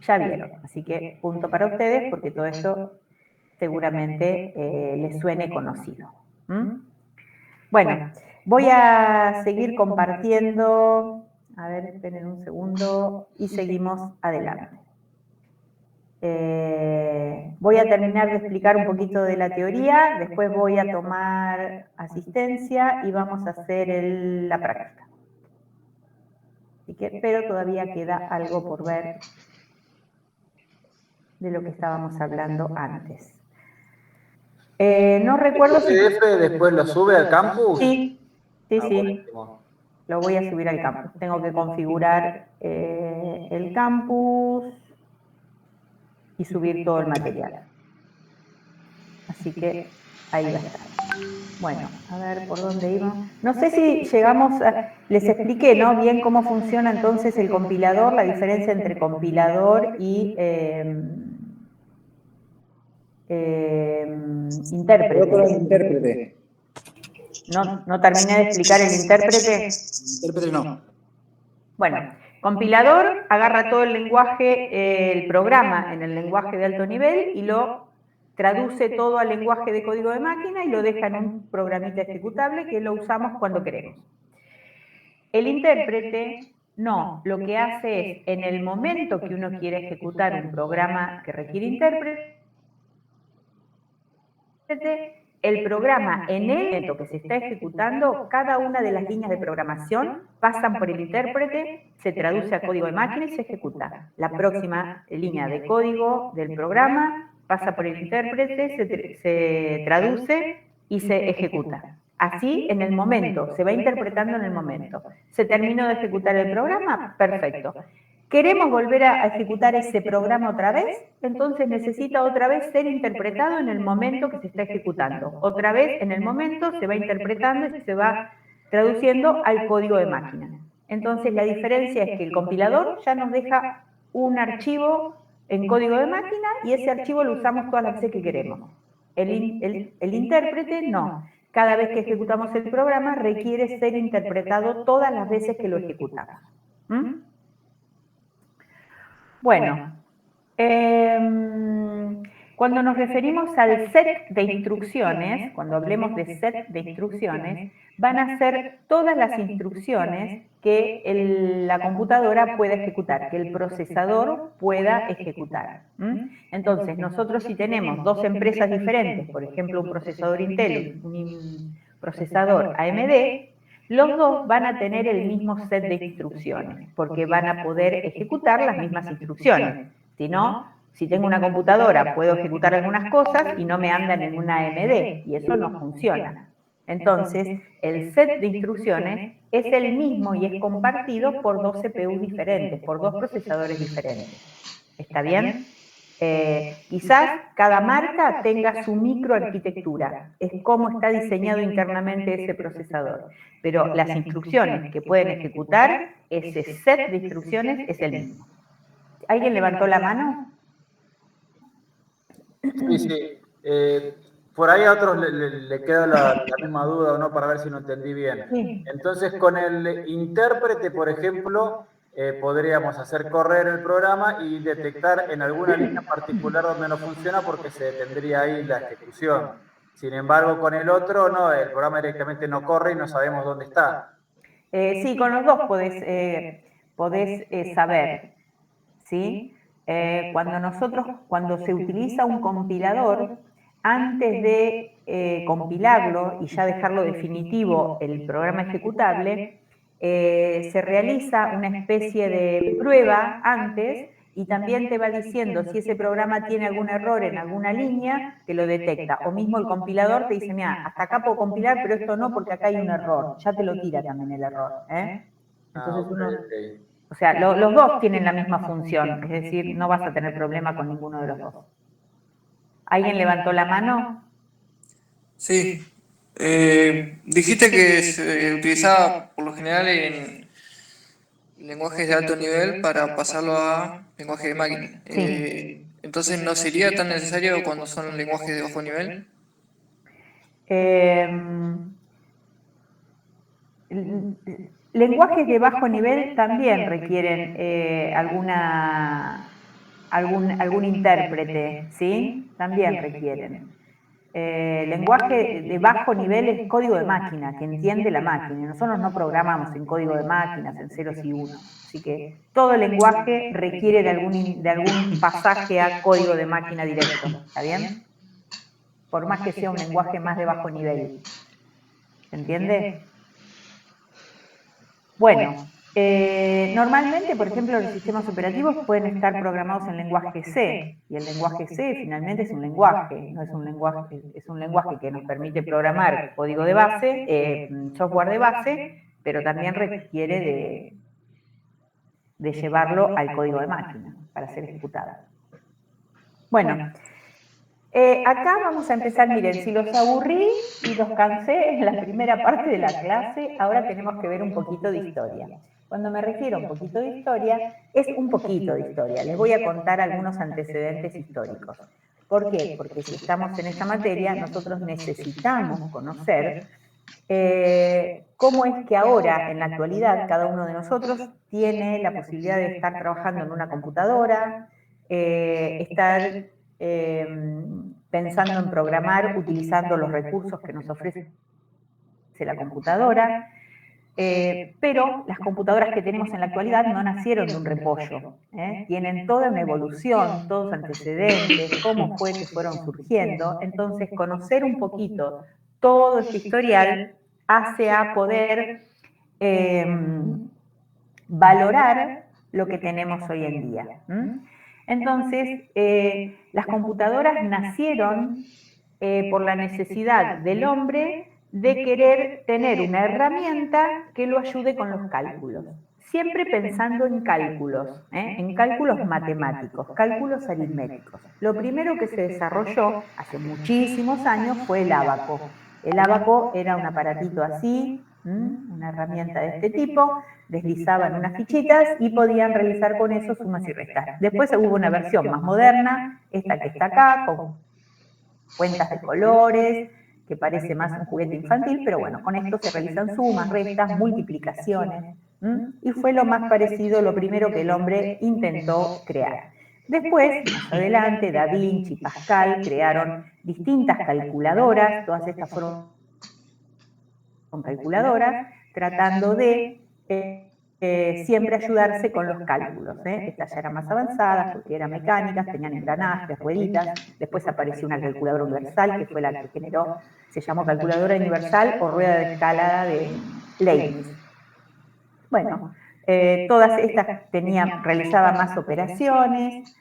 ya vieron. Así que punto para ustedes porque todo esto seguramente les suene conocido. Bueno, voy a seguir compartiendo. A ver, esperen un segundo y seguimos adelante. Voy a terminar de explicar un poquito de la teoría, después voy a tomar asistencia y vamos a hacer la práctica. Así que, pero todavía queda algo por ver de lo que estábamos hablando antes. No recuerdo si... ¿El PDF después lo sube al campus? Sí, sí, sí. Buenísimo. Lo voy a subir al campus. Tengo que configurar el campus y subir todo el material. Así que ahí va a estar. Bueno, a ver por dónde íbamos. No sé si llegamos a... Les expliqué, ¿no? Bien cómo funciona entonces el compilador, la diferencia entre compilador y intérprete. ¿No terminé de explicar el intérprete? Intérprete no. Bueno, compilador agarra todo el lenguaje, el programa en el lenguaje de alto nivel y lo traduce todo al lenguaje de código de máquina y lo deja en un programita ejecutable que lo usamos cuando queremos. El intérprete, no, lo que hace es, en el momento que uno quiere ejecutar un programa que requiere intérprete, el programa en el momento que se está ejecutando, cada una de las líneas de programación pasan por el intérprete, se traduce a código de máquina y se ejecuta. La próxima línea de código del programa pasa por el intérprete, se traduce y se ejecuta. Así, en el momento, se va interpretando en el momento. ¿Se terminó de ejecutar el programa? Perfecto. ¿Queremos volver a ejecutar ese programa otra vez? Entonces necesita otra vez ser interpretado en el momento que se está ejecutando. Otra vez, en el momento, se va interpretando y se va traduciendo al código de máquina. Entonces la diferencia es que el compilador ya nos deja un archivo en código de máquina y ese archivo lo usamos todas las veces que queremos. El intérprete no. Cada vez que ejecutamos el programa requiere ser interpretado todas las veces que lo ejecutamos. Bueno, cuando nos referimos al set de instrucciones, cuando hablemos de set de instrucciones, van a ser todas las instrucciones que la computadora pueda ejecutar, que el procesador pueda ejecutar. Entonces, nosotros si tenemos dos empresas diferentes, por ejemplo, un procesador Intel, un procesador AMD, los dos van a tener el mismo set de instrucciones, porque van a poder ejecutar las mismas instrucciones. Si no, si tengo una computadora, puedo ejecutar algunas cosas y no me andan en una AMD, y eso no funciona. Entonces, el set de instrucciones es el mismo y es compartido por dos CPUs diferentes, por dos procesadores diferentes. ¿Está bien? Quizás cada marca tenga su microarquitectura, es cómo está diseñado internamente ese procesador, pero las instrucciones que pueden ejecutar, ese set de instrucciones es el mismo. ¿Alguien levantó la mano? Sí, sí. Por ahí a otros le queda la misma duda o no, para ver si no entendí bien. Sí. Entonces, con el intérprete, por ejemplo, podríamos hacer correr el programa y detectar en alguna línea particular donde no funciona porque se detendría ahí la ejecución. Sin embargo, con el otro, no, el programa directamente no corre y no sabemos dónde está. Sí, con los dos podés saber, ¿sí? Cuando se utiliza un compilador, antes de compilarlo y ya dejarlo definitivo el programa ejecutable, se realiza una especie de prueba antes y también te va diciendo si ese programa tiene algún error en alguna línea, te lo detecta. O mismo el compilador te dice, mira, hasta acá puedo compilar, pero esto no porque acá hay un error. Ya te lo tira también el error. Entonces uno... O sea, los dos tienen la misma función, es decir, no vas a tener problema con ninguno de los dos. ¿Alguien levantó la mano? Sí. Dijiste que se utilizaba por lo general en lenguajes de alto nivel para pasarlo a lenguaje de máquina. Entonces, ¿no sería tan necesario cuando son lenguajes de bajo nivel? Lenguajes de bajo nivel también requieren alguna algún intérprete, ¿sí? También requieren. Lenguaje de bajo nivel es código de máquina, que entiende la máquina. Nosotros no programamos en código de máquinas, en ceros y unos. Así que todo lenguaje requiere de algún pasaje a código de máquina directo. ¿Está bien? Por más que sea un lenguaje más de bajo nivel. ¿Se entiende? Bueno, normalmente, por ejemplo, los sistemas operativos pueden estar programados en lenguaje C, y el lenguaje C finalmente es un lenguaje, no es un lenguaje, es un lenguaje que nos permite programar código de base, software de base, pero también requiere de llevarlo al código de máquina para ser ejecutado. Bueno, acá vamos a empezar, miren, si los aburrí y los cansé en la primera parte de la clase, ahora tenemos que ver un poquito de historia. Cuando me refiero a un poquito de historia, es un poquito de historia. Les voy a contar algunos antecedentes históricos. ¿Por qué? Porque si estamos en esta materia, nosotros necesitamos conocer cómo es que ahora, en la actualidad, cada uno de nosotros tiene la posibilidad de estar trabajando en una computadora, estar pensando en programar utilizando los recursos que nos ofrece la computadora, pero las computadoras que tenemos en la actualidad no nacieron de un repollo, tienen toda una evolución, todos antecedentes, cómo fue que fueron surgiendo. Entonces, conocer un poquito todo este historial hace a poder valorar lo que tenemos hoy en día. Entonces, las computadoras nacieron por la necesidad del hombre de querer tener una herramienta que lo ayude con los cálculos. Siempre pensando en cálculos matemáticos, cálculos aritméticos. Lo primero que se desarrolló hace muchísimos años fue el ábaco. El ábaco era un aparatito así, una herramienta de este tipo, deslizaban unas fichitas y podían realizar con eso sumas y restas. Después hubo una versión más moderna, esta que está acá, con cuentas de colores, que parece más un juguete infantil, pero bueno, con esto se realizan sumas, restas, multiplicaciones, y fue lo más parecido, lo primero que el hombre intentó crear. Después, más adelante, Da Vinci y Pascal crearon distintas calculadoras, todas estas fueron calculadoras, tratando de siempre ayudarse con los cálculos. Estas ya eran más avanzadas porque eran mecánicas, tenían engranajes, rueditas. Después apareció una calculadora universal, que fue la que generó, se llamó calculadora universal o rueda de escalada de Leibniz. Bueno, todas estas realizaban más operaciones.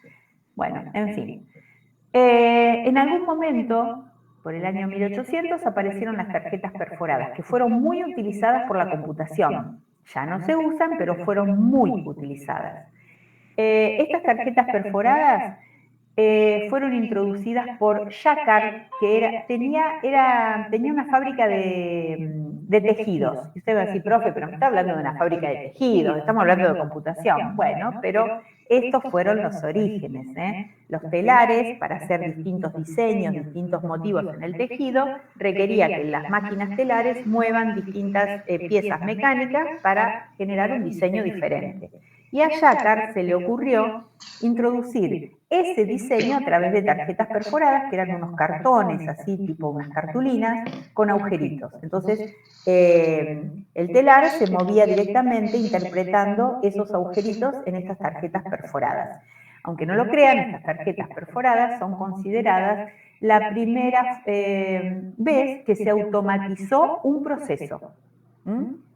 Bueno, en fin. En algún momento, por el año 1800, aparecieron las tarjetas perforadas, que fueron muy utilizadas por la computación. Ya no se usan, pero fueron muy utilizadas. Estas tarjetas perforadas fueron introducidas por Jacquard, que tenía una fábrica de tejidos. Y usted va a decir, profe, pero me está hablando de una fábrica de tejidos, estamos hablando de computación. Bueno, pero estos fueron los orígenes. Los telares, para hacer distintos diseños, distintos motivos en el tejido, requería que las máquinas telares muevan distintas piezas mecánicas para generar un diseño diferente. Y a Jacquard se le ocurrió introducir ese diseño a través de tarjetas perforadas, que eran unos cartones, así tipo unas cartulinas, con agujeritos. Entonces, el telar se movía directamente interpretando esos agujeritos en estas tarjetas perforadas. Aunque no lo crean, estas tarjetas perforadas son consideradas la primera vez que se automatizó un proceso.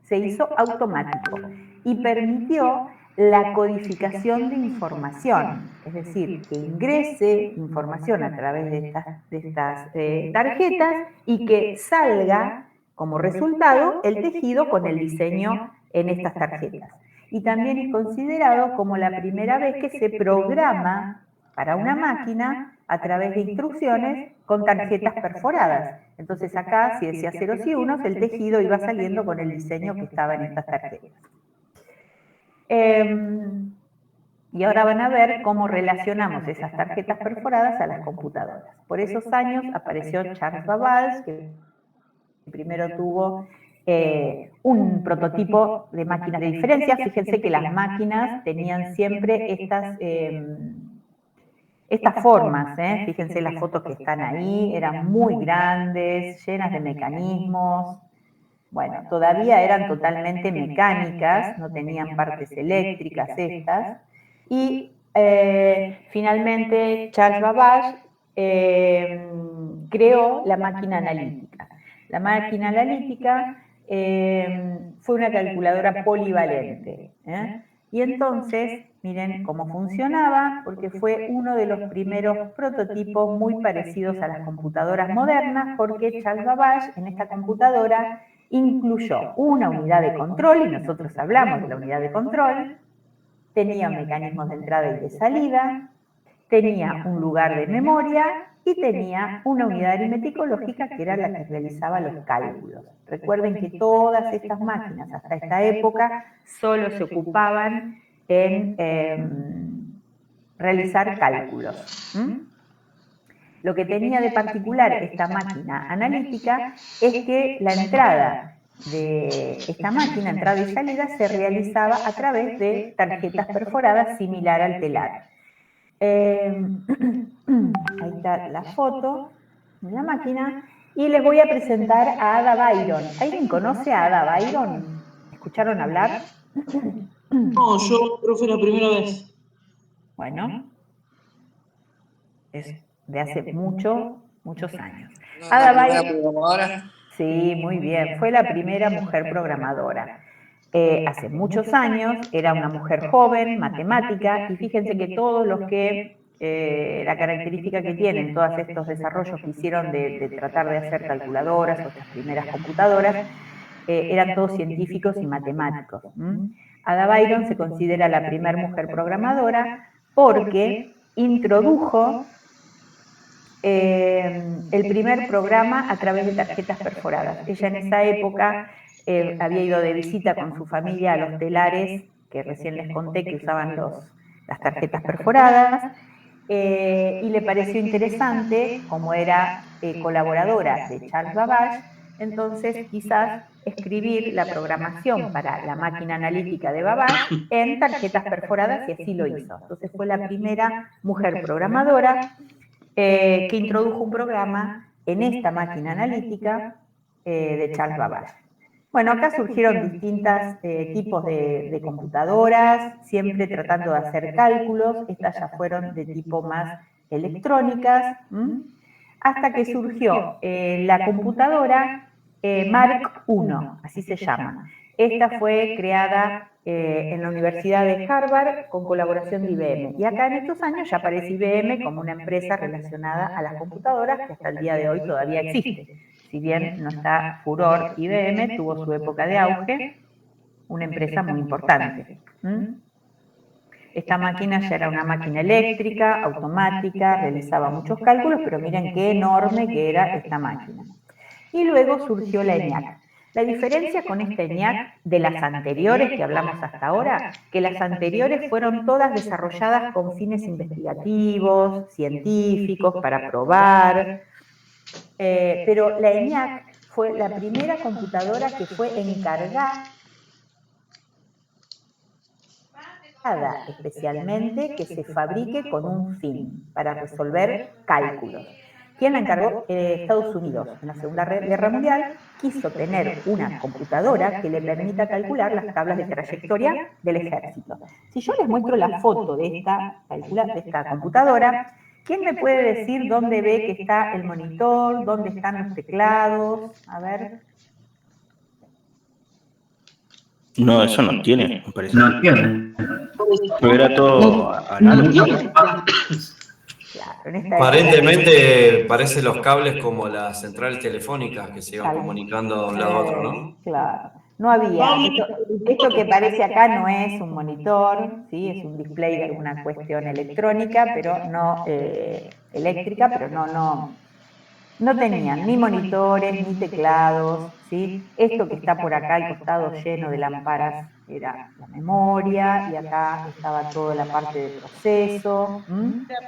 Se hizo automático y permitió la codificación de información, es decir, que ingrese información a través de estas tarjetas y que salga como resultado el tejido con el diseño en estas tarjetas. Y también es considerado como la primera vez que se programa para una máquina a través de instrucciones con tarjetas perforadas. Entonces acá, si decía ceros y unos, el tejido iba saliendo con el diseño que estaba en estas tarjetas. Y ahora van a ver cómo relacionamos esas tarjetas perforadas a las computadoras. Por esos años apareció Charles Babbage, que primero tuvo un prototipo de máquinas de diferencia. Fíjense que las máquinas tenían siempre Estas formas, fíjense las fotos que están ahí, eran muy grandes, llenas de mecanismos. Bueno, todavía eran totalmente mecánicas, no tenían partes eléctricas estas. Y finalmente Charles Babbage creó la máquina analítica. La máquina analítica fue una calculadora polivalente. Y entonces, miren cómo funcionaba, porque fue uno de los primeros prototipos muy parecidos a las computadoras modernas, porque Charles Babbage en esta computadora incluyó una unidad de control, y nosotros hablamos de la unidad de control, tenía mecanismos de entrada y de salida, tenía un lugar de memoria y tenía una unidad aritmético-lógica que era la que realizaba los cálculos. Recuerden que todas estas máquinas hasta esta época solo se ocupaban en realizar cálculos. Lo que tenía de particular esta máquina analítica es que la entrada de esta máquina, entrada y salida, se realizaba a través de tarjetas perforadas similar al telar. Ahí está la foto de la máquina. Y les voy a presentar a Ada Byron. ¿Alguien conoce a Ada Byron? ¿Escucharon hablar? No, yo creo que fue la primera vez. Bueno, es de hace muchos años. ¿La Ada primera Byron, programadora? sí, muy bien, fue la primera mujer programadora. Hace muchos años, era una mujer joven, matemática, y fíjense que todos los que, la característica que tienen todos estos desarrollos que hicieron de tratar de hacer calculadoras o estas primeras computadoras, eran todos científicos y matemáticos. Ada Byron se considera la primera mujer programadora porque introdujo el primer programa a través de tarjetas perforadas. Ella en esa época había ido de visita con su familia a los telares, que recién les conté que usaban las tarjetas perforadas, y le pareció interesante, como era colaboradora de Charles Babbage, entonces quizás escribir la programación para la máquina analítica de Babbage en tarjetas perforadas, y así lo hizo. Entonces fue la primera mujer programadora que introdujo un programa en esta máquina analítica de Charles Babbage. Bueno, acá surgieron distintos tipos de computadoras, siempre tratando de hacer cálculos. Estas ya fueron de tipo más electrónicas, hasta que surgió la computadora Mark I, así se llama. Esta fue creada en la Universidad de Harvard con colaboración de IBM. Y acá en estos años ya aparece IBM como una empresa relacionada a las computadoras que hasta el día de hoy todavía existe. Si bien no está furor IBM, tuvo su época de auge, una empresa muy importante. Esta máquina ya era una máquina eléctrica, automática, realizaba muchos cálculos, pero miren qué enorme que era esta máquina. Y luego surgió la ENIAC. La diferencia con esta ENIAC de las anteriores que hablamos hasta ahora, que las anteriores fueron todas desarrolladas con fines investigativos, científicos, para probar, pero la ENIAC fue la primera computadora que fue encargada especialmente que se fabrique con un fin, para resolver cálculos. ¿Quién la encargó? Estados Unidos. En la Segunda Guerra Mundial quiso tener una computadora que le permita calcular las tablas de trayectoria del ejército. Si yo les muestro la foto de esta computadora, ¿quién me puede decir dónde ve que está el monitor, dónde están los teclados? A ver. No, eso no tiene, me parece. No tiene. Pero era todo análogo. Claro, Aparentemente parece los cables como las centrales telefónicas que se iban comunicando de un lado a otro, ¿no? Claro, no había. Esto que parece acá no es un monitor, ¿sí? Es un display de alguna cuestión electrónica, pero no eléctrica, pero no tenían ni monitores, ni teclados, ¿sí? Esto que está por acá al costado lleno de lámparas era la memoria, y acá estaba toda la parte de proceso.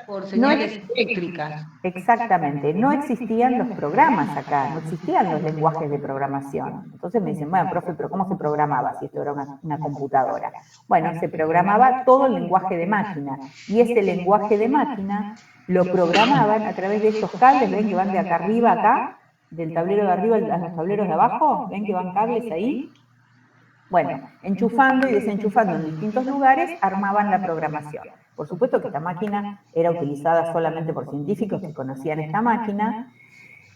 Por señales eléctricas. Exactamente, no existían los programas acá, no existían los lenguajes de programación. Entonces me dicen, bueno, profe, pero ¿cómo se programaba si esto era una computadora? Bueno, se programaba todo el lenguaje de máquina, y ese lenguaje de máquina lo programaban a través de estos cables, ven que van de acá arriba a acá, del tablero de arriba a los tableros de abajo, ven que van cables ahí. Bueno, enchufando y desenchufando en distintos lugares, armaban la programación. Por supuesto que esta máquina era utilizada solamente por científicos que conocían esta máquina,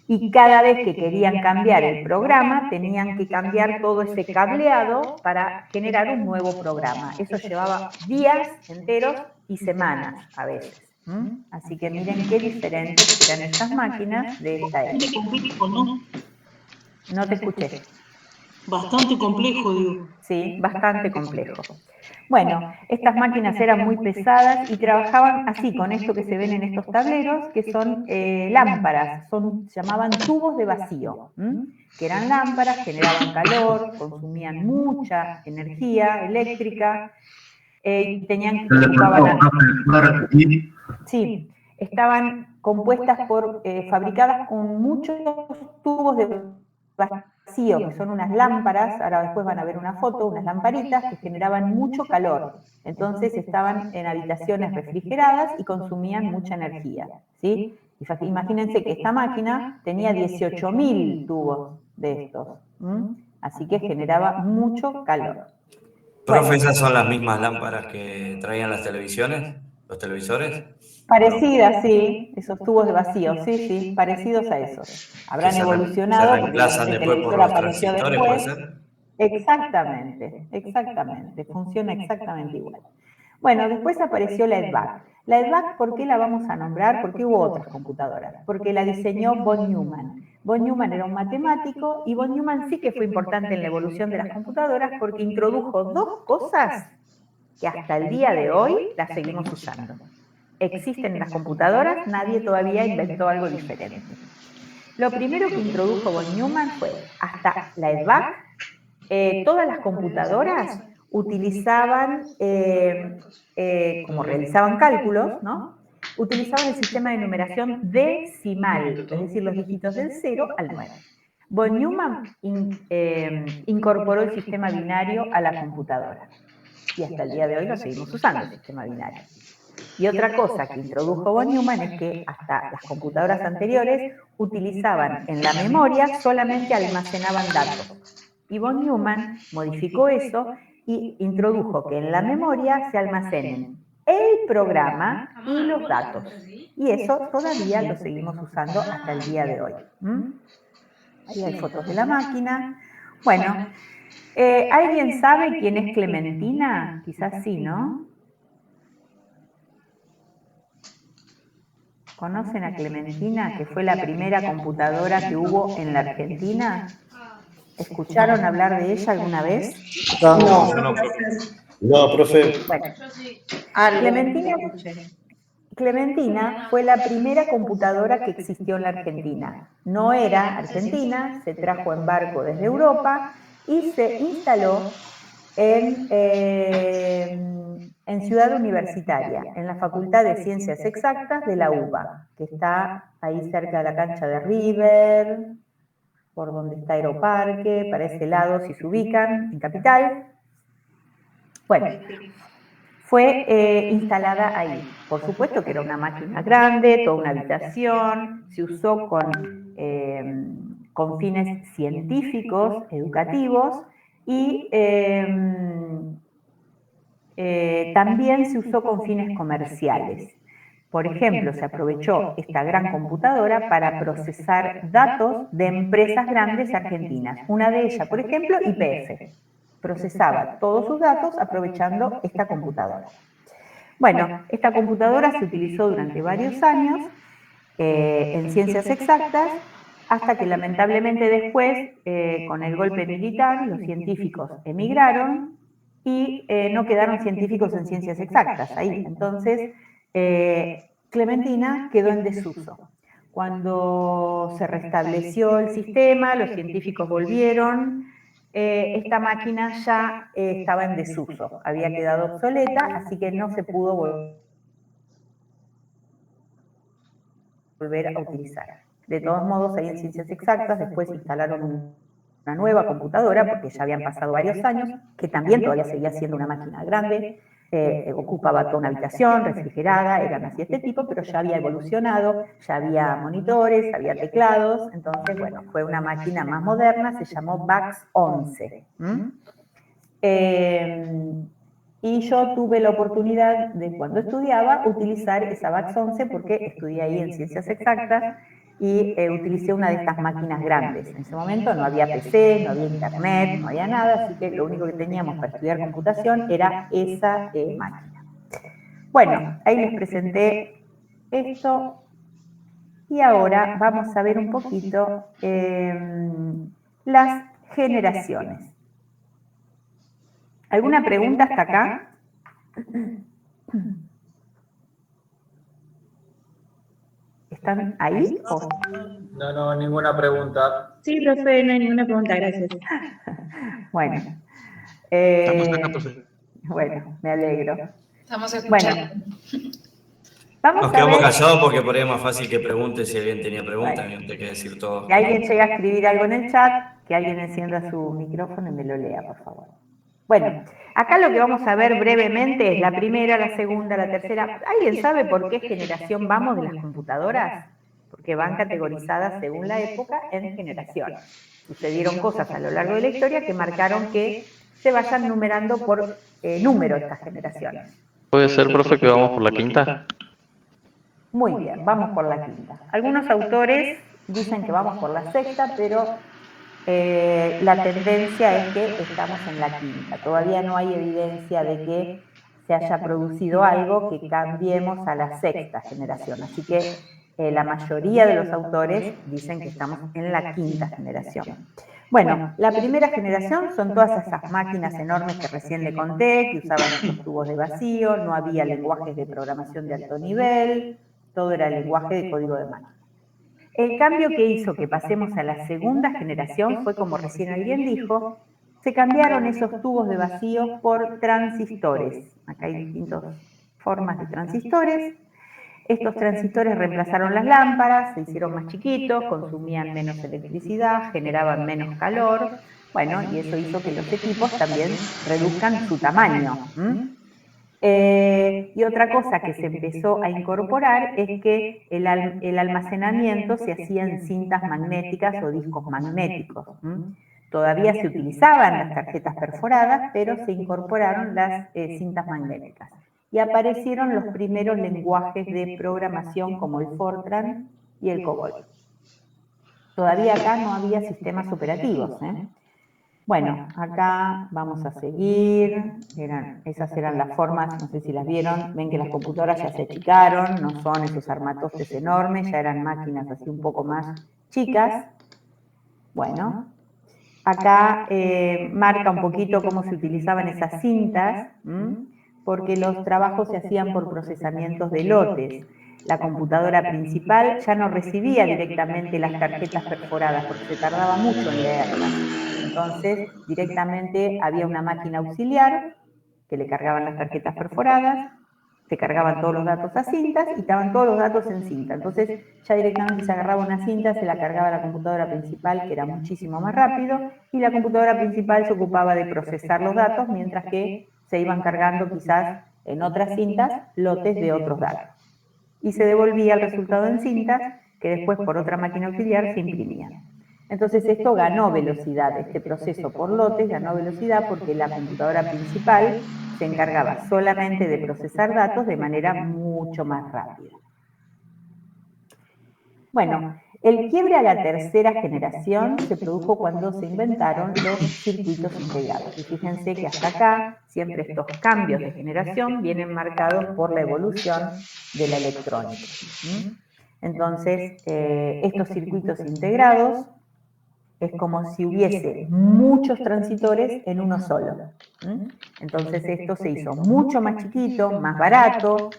y cada vez que querían cambiar el programa, tenían que cambiar todo ese cableado para generar un nuevo programa. Eso llevaba días enteros y semanas a veces. Así que miren qué diferentes eran estas máquinas de esta Bastante época. complejo, ¿no? No te escuché. Bastante complejo, digo. Sí, bastante complejo. Bueno, estas máquinas eran muy pesadas y trabajaban así, con esto que se ven en estos tableros, que son lámparas, se llamaban tubos de vacío, que eran lámparas, generaban calor, consumían mucha energía eléctrica, tenían que sí, estaban compuestas fabricadas con muchos tubos de vacío, que son unas lámparas, ahora después van a ver una foto, unas lamparitas que generaban mucho calor. Entonces estaban en habitaciones refrigeradas y consumían mucha energía, ¿sí? Imagínense que esta máquina tenía 18.000 tubos de estos, así que generaba mucho calor. Profe, ¿esas son las mismas lámparas que traían las televisiones, los televisores? Parecidas, sí, esos tubos de vacío, sí, sí, parecidos a esos. Habrán evolucionado se reemplazan porque el después por televisor los apareció transistores, ¿puede después. ser? Exactamente, exactamente, funciona exactamente igual. Bueno, después apareció la EDVAC. La EDVAC, ¿por qué la vamos a nombrar? Porque hubo otras computadoras, porque la diseñó von Neumann. Von Neumann era un matemático, y von Neumann sí que fue importante en la evolución de las computadoras porque introdujo dos cosas que hasta el día de hoy las seguimos usando. Existen las computadoras, nadie todavía inventó algo diferente. Lo primero que introdujo von Neumann fue, hasta la EDVAC, todas las computadoras utilizaban, como realizaban cálculos, ¿no? Utilizaban el sistema de numeración decimal, es decir, los dígitos del 0 al 9. Von Neumann incorporó el sistema binario a la computadora, y hasta el día de hoy lo seguimos usando, el sistema binario. Y otra cosa que introdujo von Neumann es que hasta las computadoras anteriores utilizaban en la memoria, solamente almacenaban datos. Y von Neumann modificó eso y introdujo que en la memoria se almacenen el programa y los datos. Y eso todavía lo seguimos usando hasta el día de hoy. Ahí hay fotos de la máquina. Bueno, ¿alguien sabe quién es Clementina? Quizás sí, ¿no? ¿Conocen a Clementina, que fue la primera computadora que hubo en la Argentina? ¿Escucharon hablar de ella alguna vez? No, No, profe. Bueno, Clementina fue la primera computadora que existió en la Argentina. No era argentina, se trajo en barco desde Europa y se instaló en Ciudad Universitaria, en la Facultad de Ciencias Exactas de la UBA, que está ahí cerca de la cancha de River, por donde está Aeroparque, para ese lado, si se ubican, en Capital. Bueno, fue instalada ahí. Por supuesto que era una máquina grande, toda una habitación, se usó con fines científicos, educativos, y también se usó con fines comerciales. Por ejemplo, se aprovechó esta gran computadora para procesar datos de empresas grandes argentinas. Una de ellas, por ejemplo, YPF. Procesaba todos sus datos aprovechando esta computadora. Bueno, esta computadora se utilizó durante varios años en ciencias exactas, hasta que lamentablemente después, con el golpe militar, los científicos emigraron y no quedaron científicos en ciencias exactas ahí. Entonces, Clementina quedó en desuso. Cuando se restableció el sistema, los científicos volvieron esta máquina ya estaba en desuso, había quedado obsoleta, así que no se pudo volver a utilizar. De todos modos, ahí en Ciencias Exactas después instalaron una nueva computadora, porque ya habían pasado varios años, que también todavía seguía siendo una máquina grande, ocupaba toda una habitación, refrigerada, eran así este tipo, pero ya había evolucionado, ya había monitores, había teclados, entonces, bueno, fue una máquina más moderna, se llamó VAX 11. Y yo tuve la oportunidad de, cuando estudiaba, utilizar esa VAX 11 porque estudié ahí en Ciencias Exactas y utilicé una de estas máquinas grandes. En ese momento no había PC, no había internet, no había nada, así que lo único que teníamos para estudiar computación era esa máquina. Bueno, ahí les presenté esto y ahora vamos a ver un poquito las generaciones. ¿Alguna pregunta hasta acá? ¿Están ahí? No, ninguna pregunta. Sí, profe, no hay ninguna pregunta, gracias. Bueno. Estamos acá, profe. Bueno, me alegro. Estamos escuchando. Bueno, vamos Nos a quedamos ver callados porque por ahí es más fácil que pregunte si alguien tenía preguntas, Bueno. antes que decir todo. si alguien llega a escribir algo en el chat, que alguien encienda su micrófono y me lo lea, por favor. Bueno, acá lo que vamos a ver brevemente es la primera, la segunda, la tercera. ¿Alguien sabe por qué generación vamos de las computadoras? Porque van categorizadas según la época en generaciones. Sucedieron cosas a lo largo de la historia que marcaron que se vayan numerando por número estas generaciones. ¿Puede ser, profe, que vamos por la quinta? Muy bien, vamos por la quinta. Algunos autores dicen que vamos por la sexta, pero la tendencia es que estamos en la quinta. Todavía no hay evidencia de que se haya producido algo que cambiemos a la sexta generación. Así que la mayoría de los autores dicen que estamos en la quinta generación. Bueno, la primera generación son todas esas máquinas enormes que recién le conté, que usaban estos tubos de vacío, no había lenguajes de programación de alto nivel, todo era lenguaje de código de máquina. El cambio que hizo que pasemos a la segunda generación fue, como recién alguien dijo, se cambiaron esos tubos de vacío por transistores. Acá hay distintas formas de transistores. Estos transistores reemplazaron las lámparas, se hicieron más chiquitos, consumían menos electricidad, generaban menos calor. Bueno, y eso hizo que los equipos también reduzcan su tamaño. Y otra cosa que se empezó a incorporar es que el almacenamiento se hacía en cintas magnéticas o discos magnéticos. Todavía se utilizaban las tarjetas perforadas, pero se incorporaron las cintas magnéticas. Y aparecieron los primeros lenguajes de programación como el Fortran y el COBOL. Todavía acá no había sistemas operativos. Bueno, acá vamos a seguir. Esas eran las formas, no sé si las vieron. Ven que las computadoras ya se achicaron, no son esos armatostes enormes, ya eran máquinas así un poco más chicas. Bueno, acá marca un poquito cómo se utilizaban esas cintas, porque los trabajos se hacían por procesamientos de lotes. La computadora principal ya no recibía directamente las tarjetas perforadas porque se tardaba mucho en leerlas. Entonces, directamente había una máquina auxiliar que le cargaban las tarjetas perforadas, se cargaban todos los datos a cintas y estaban todos los datos en cinta. Entonces, ya directamente se agarraba una cinta, se la cargaba a la computadora principal, que era muchísimo más rápido, y la computadora principal se ocupaba de procesar los datos, mientras que se iban cargando quizás en otras cintas lotes de otros datos. Y se devolvía el resultado en cintas, que después por otra máquina auxiliar se imprimían. Entonces esto ganó velocidad, este proceso por lotes ganó velocidad porque la computadora principal se encargaba solamente de procesar datos de manera mucho más rápida. Bueno, el quiebre a la tercera generación se produjo cuando se inventaron los circuitos integrados. Y fíjense que hasta acá siempre estos cambios de generación vienen marcados por la evolución de la electrónica. Entonces, estos circuitos integrados es como si hubiese muchos transistores en uno solo. Entonces esto se hizo mucho más chiquito, más barato,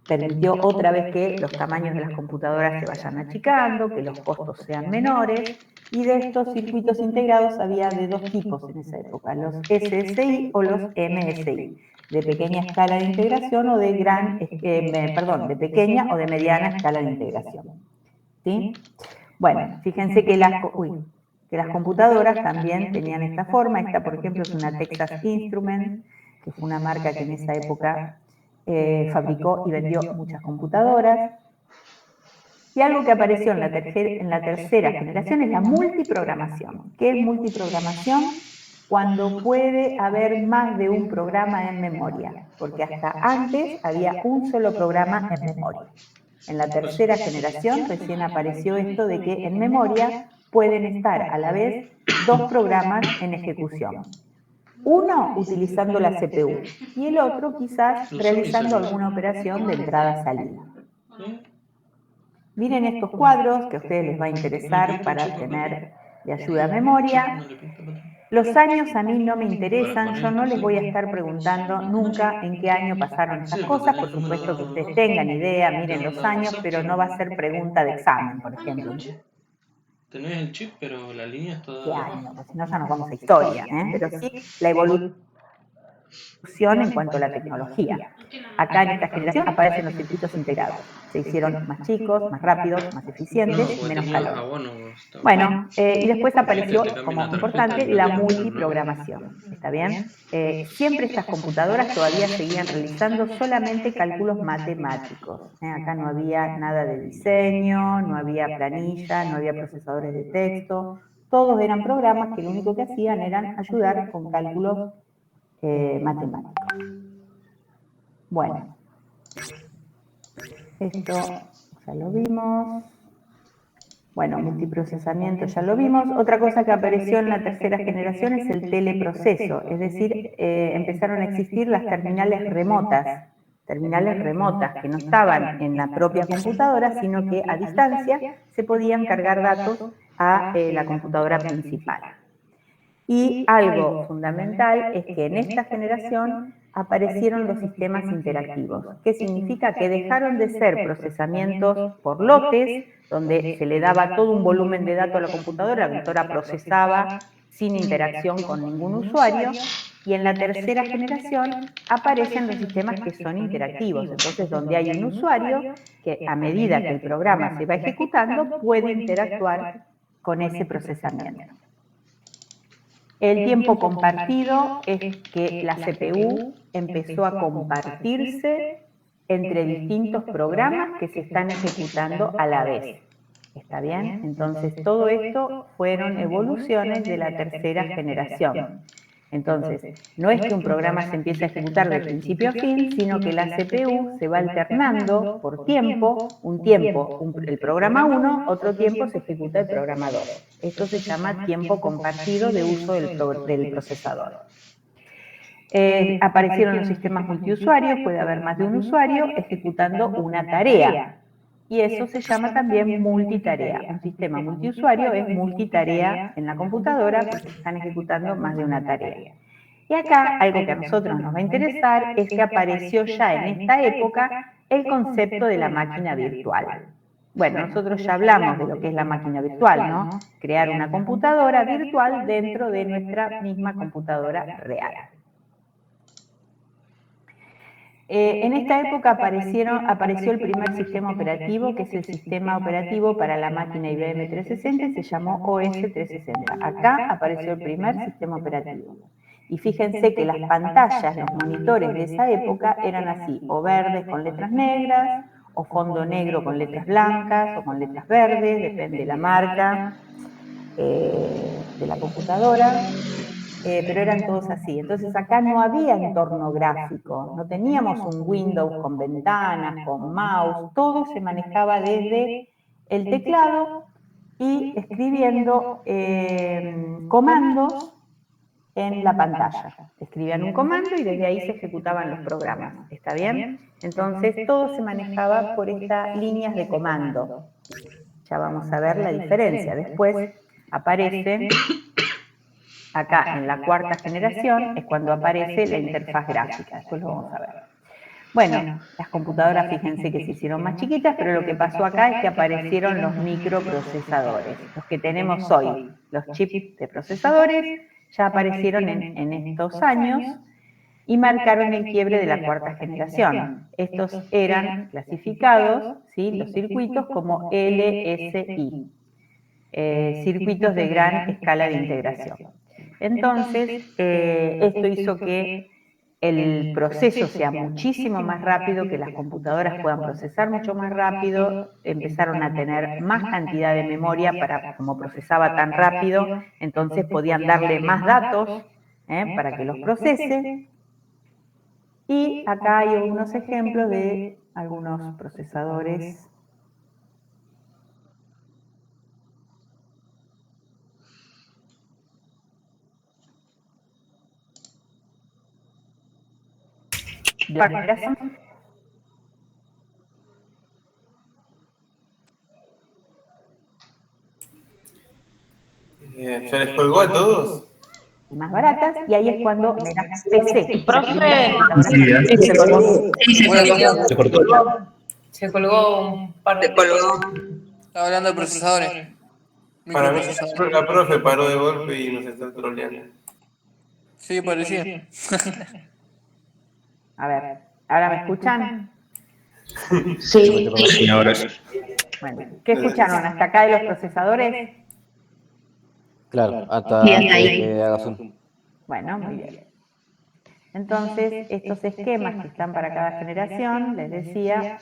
permitió otra vez que los tamaños de las computadoras se vayan achicando, que los costos sean menores, y de estos circuitos integrados había de dos tipos en esa época, los SSI o los MSI, de pequeña escala de integración o de de pequeña o de mediana escala de integración. ¿Sí? Bueno, fíjense que las computadoras también tenían esta forma. Esta, por ejemplo, es una Texas Instruments, que fue una marca que en esa época fabricó y vendió muchas computadoras. Y algo que apareció en la tercera generación es la multiprogramación. ¿Qué es multiprogramación? Cuando puede haber más de un programa en memoria, porque hasta antes había un solo programa en memoria. En la tercera generación recién apareció esto de que en memoria pueden estar a la vez dos programas en ejecución. Uno utilizando la CPU y el otro quizás realizando alguna operación de entrada-salida. Miren estos cuadros que a ustedes les va a interesar para tener de ayuda a memoria. Los años a mí no me interesan, yo no les voy a estar preguntando nunca en qué año pasaron esas cosas, por supuesto que ustedes tengan idea, miren los años, pero no va a ser pregunta de examen, por ejemplo. Tenés el chip, pero la línea es toda... ¿Qué año? Pues si no ya nos vamos a historia, pero sí la evolución en cuanto a la tecnología. Acá en esta generación aparecen los circuitos integrados. Se hicieron más chicos, más rápidos, más eficientes, menos calor. Bueno, y después apareció, como importante, la multiprogramación. ¿Está bien? Siempre estas computadoras todavía seguían realizando solamente cálculos matemáticos. Acá no había nada de diseño, no había planilla, no había procesadores de texto. Todos eran programas que lo único que hacían eran ayudar con cálculos matemáticos. Bueno, esto ya lo vimos. Bueno, multiprocesamiento ya lo vimos. Otra cosa que apareció en la tercera generación es el teleproceso, es decir, empezaron a existir las terminales remotas que no estaban en la propia computadora, sino que a distancia se podían cargar datos a la computadora principal. Y algo fundamental es que en esta generación aparecieron los sistemas interactivos, que significa que dejaron de ser procesamientos por lotes, donde se le daba todo un volumen de datos a la computadora procesaba sin interacción con ningún usuario, y en la tercera generación aparecen los sistemas que son interactivos, entonces donde hay un usuario que a medida que el programa se va ejecutando puede interactuar con ese procesamiento. El tiempo compartido es que la CPU empezó a compartirse entre distintos programas que se están ejecutando a la vez. ¿Está bien? Entonces, todo esto fueron evoluciones de la tercera generación. Entonces, no es que un programa se empiece a ejecutar de principio a fin, sino que la CPU se va alternando por tiempo, el programa 1, otro tiempo se ejecuta el programa 2. Esto se llama tiempo compartido de uso del procesador. Aparecieron los sistemas multiusuarios, puede haber más de un usuario ejecutando una tarea. Y eso se llama también multitarea. Un sistema multiusuario es multitarea en la computadora porque se están ejecutando más de una tarea. Y acá, algo que a nosotros nos va a interesar es que apareció ya en esta época el concepto de la máquina virtual. Bueno, nosotros ya hablamos de lo que es la máquina virtual, ¿no? Crear una computadora virtual dentro de nuestra misma computadora real. En esta época apareció el primer sistema operativo, que es el sistema operativo para la máquina IBM 360, y se llamó OS 360. Acá apareció el primer sistema operativo. Y fíjense que las pantallas, los monitores de esa época eran así, o verdes con letras negras, o fondo negro con letras blancas, o con letras verdes, depende de la marca de la computadora. Pero eran todos así. Entonces acá no había entorno gráfico, no teníamos un Windows con ventanas, con mouse, todo se manejaba desde el teclado y escribiendo comandos en la pantalla. Escribían un comando y desde ahí se ejecutaban los programas. ¿Está bien? Entonces todo se manejaba por estas líneas de comando. Ya vamos a ver la diferencia. Después aparece... Acá, en la cuarta generación, es cuando aparece la interfaz gráfica. Después lo vamos a ver. Bueno, las computadoras, fíjense que se hicieron más chiquitas, pero lo que pasó acá es que aparecieron los microprocesadores. Los que tenemos hoy, los chips de procesadores, ya aparecieron en estos años y marcaron el quiebre de la cuarta generación. Estos eran clasificados, ¿sí?, los circuitos, como LSI, circuitos de gran escala de integración. Entonces, esto hizo que el proceso sea muchísimo más rápido, que las computadoras puedan procesar mucho más rápido, empezaron a tener más cantidad de memoria como procesaba tan rápido, entonces podían darle más datos para que los procese. Y acá hay unos ejemplos de algunos procesadores. De generación. ¿Se les colgó a todos? Más baratas, y ahí es cuando las PC. Profe, Se cortó. Se colgó un par de Estaba hablando de procesadores. Para mí, Microprocesadores. la profe paró de golpe y nos está troleando. Sí, parecía. A ver, ¿ahora me escuchan? sí. Sí, ahora sí. Bueno, ¿qué escucharon hasta acá de los procesadores? Claro, hasta Bien, ahí. que hagas un... Bueno, muy bien. Entonces, estos esquemas que están para cada generación, les decía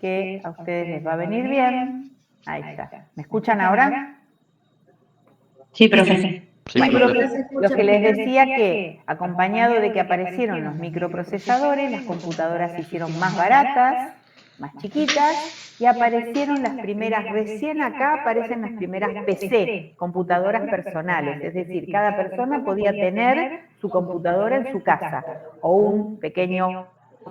que a ustedes les va a venir bien. Ahí está. ¿Me escuchan ahora? Sí, profe. Sí, Bueno, profe. lo que les decía que, acompañado de que aparecieron los microprocesadores, las computadoras se hicieron más baratas, más chiquitas, y aparecieron las primeras, recién acá aparecen las primeras PC, computadoras personales, es decir, cada persona podía tener su computadora en su casa, o un pequeño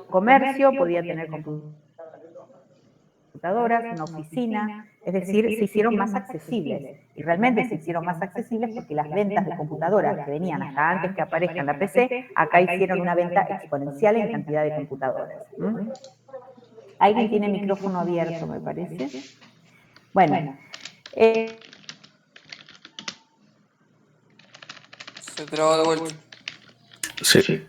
comercio podía tener computadoras, una oficina, es decir, se hicieron más accesibles. Y realmente se hicieron más accesibles porque las ventas de computadoras que venían hasta antes que aparezca en la PC, acá hicieron una venta exponencial en cantidad de computadoras. ¿Alguien tiene micrófono abierto, me parece? Bueno. Se trabó de vuelta. Sí.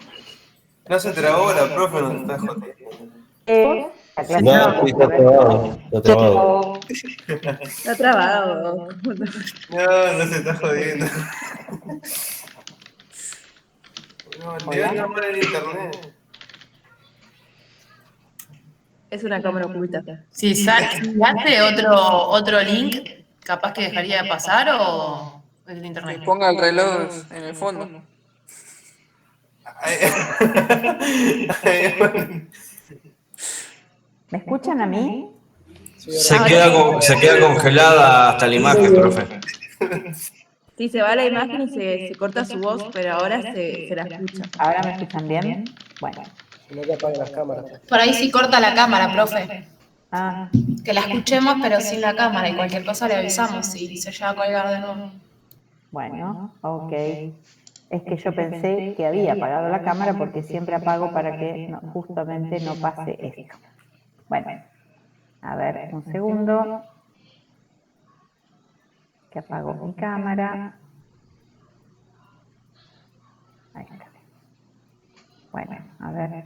No se trabó, la profe nos está jodiendo. La clase No, sí, está trabado. Está trabado. Está trabado. No se está jodiendo. No, te van a llamar en internet. Es una cámara oculta. Si hace otro link, capaz que dejaría de pasar o es el internet. Que ponga el reloj en el fondo. ¿Me escuchan a mí? Se queda congelada hasta la imagen, profe. Sí, se va la imagen y se corta su voz, pero ahora se la escucha. ¿Ahora me escuchan bien? Bueno. Por ahí sí corta la cámara, profe. Ah, Que la escuchemos, pero sin la cámara, y cualquier cosa le avisamos si se llega a colgar de nuevo. bueno, ok. Es que yo pensé que había apagado la cámara porque siempre apago para que justamente no pase esto. Bueno, a ver, un segundo. Que apago mi cámara. Ahí está. Bueno, a ver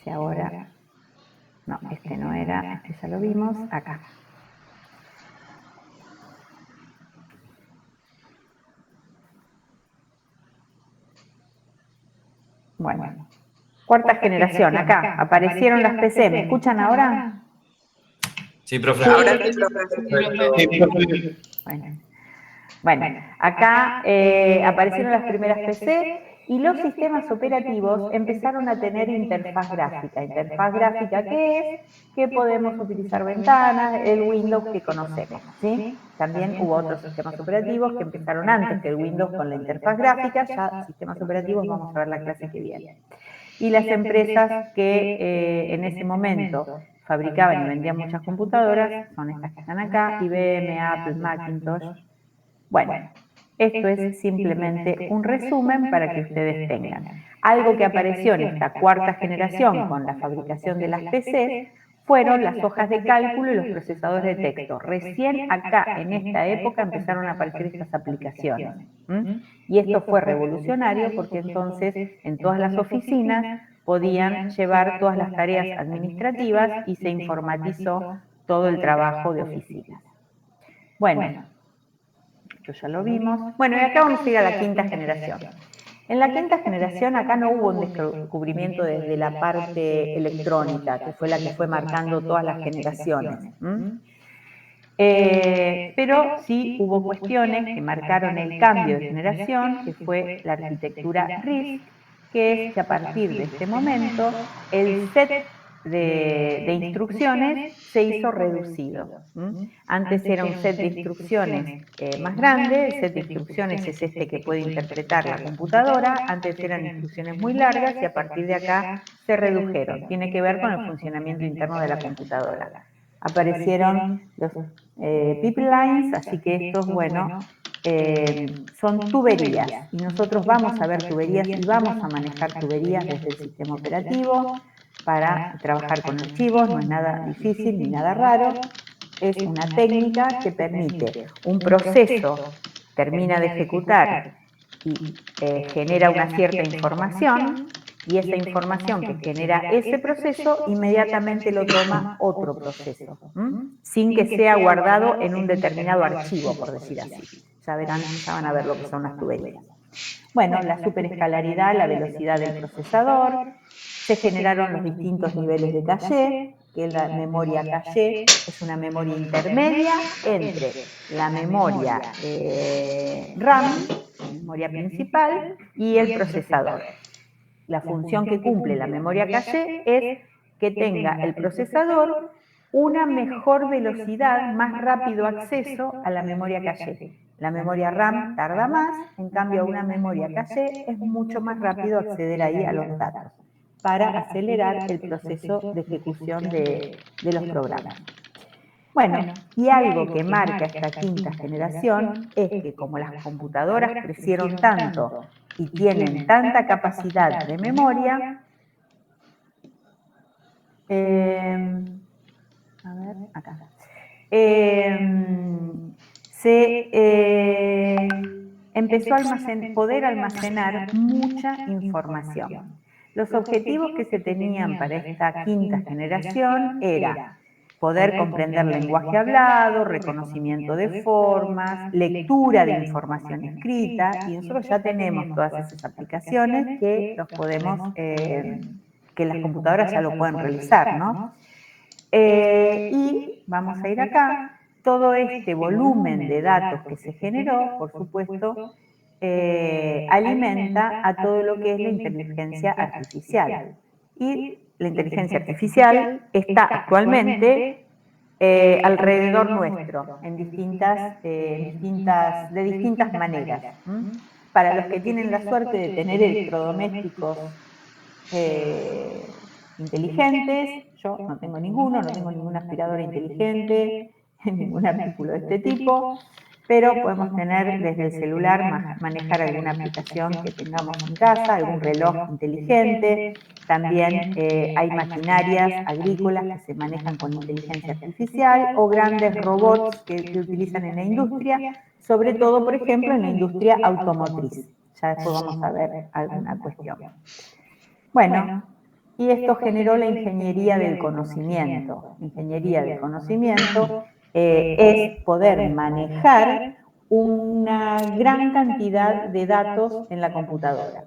si ahora... No, este no era, este ya lo vimos, acá. Bueno, cuarta generación, acá, aparecieron las PC, ¿me escuchan ahora? Sí, profe. Ahora sí, profe. Bueno, acá aparecieron las primeras PC y los sistemas operativos empezaron a tener interfaz gráfica. ¿Interfaz gráfica qué es? Que podemos utilizar ventanas, el Windows que conocemos, ¿sí? También hubo otros sistemas operativos que empezaron antes que el Windows con la interfaz gráfica, ya sistemas operativos vamos a ver la clase que viene. Y las empresas que en ese momento fabricaban y vendían muchas computadoras son estas que están acá, IBM, Apple, Macintosh. Bueno, Esto es simplemente un resumen para que ustedes tengan. Algo que apareció en esta cuarta generación con la fabricación de las PCs fueron las hojas de cálculo y los procesadores de texto. Recién acá, en esta época, empezaron a aparecer estas aplicaciones. Y esto fue revolucionario porque entonces en todas las oficinas podían llevar todas las tareas administrativas y se informatizó todo el trabajo de oficinas. Bueno, esto ya lo vimos. Bueno, y acá vamos a ir a la quinta generación. En la quinta generación acá no hubo un descubrimiento desde la parte electrónica, que fue la que fue marcando todas las generaciones. Pero sí hubo cuestiones que marcaron el cambio de generación, que fue la arquitectura RISC, que es que a partir de este momento el set de instrucciones se hizo reducido. Antes era un set de instrucciones más grande, el set de instrucciones es este que puede interpretar la computadora, antes eran instrucciones muy largas y a partir de acá se redujeron. Tiene que ver con el funcionamiento interno de la computadora. Aparecieron los pipelines, así que estos, bueno, son tuberías y nosotros vamos a ver tuberías y vamos a manejar tuberías desde el sistema operativo para trabajar con archivos, no es nada difícil ni nada raro, es una técnica que permite un proceso, termina de ejecutar y genera una cierta información y esa información que genera ese proceso inmediatamente lo toma otro proceso, sin que sea guardado en un determinado archivo, por decir así. Ya van a ver lo que son las tuberías. Bueno, la superescalaridad, la velocidad del procesador, se generaron los distintos niveles de caché, que la memoria caché es una memoria intermedia entre la memoria RAM, memoria principal, y el procesador. La función que cumple la memoria caché es que tenga el procesador una mejor velocidad, más rápido acceso a la memoria caché. La memoria RAM tarda más, en cambio una memoria caché es mucho más rápido acceder ahí a los datos para acelerar el proceso de ejecución de los programas. Bueno, y algo que marca esta quinta generación es que como las computadoras crecieron tanto y tienen tanta capacidad de memoria, a ver, acá. Se empezó a poder almacenar mucha información. Los objetivos que se tenían para esta quinta generación era poder comprender lenguaje hablado, reconocimiento de formas, lectura de información escrita, y nosotros ya tenemos todas esas aplicaciones que los podemos, que las computadoras ya lo pueden realizar, ¿no? Y vamos a ir acá, todo este volumen de datos que se generó, por supuesto, alimenta a todo lo que es la inteligencia artificial. Y la inteligencia artificial está actualmente alrededor nuestro, en de distintas maneras. Para los que tienen la suerte de tener electrodomésticos inteligentes, yo no tengo ninguno, no tengo ninguna aspiradora inteligente, ningún artículo de este tipo, pero podemos tener desde el celular, manejar alguna aplicación que tengamos en casa, algún reloj inteligente, también hay maquinarias agrícolas que se manejan con inteligencia artificial o grandes robots que se utilizan en la industria, sobre todo, por ejemplo, en la industria automotriz. Ya después vamos a ver alguna cuestión. Bueno, y esto generó la ingeniería del conocimiento. Ingeniería del conocimiento es poder manejar una gran cantidad de datos en la computadora.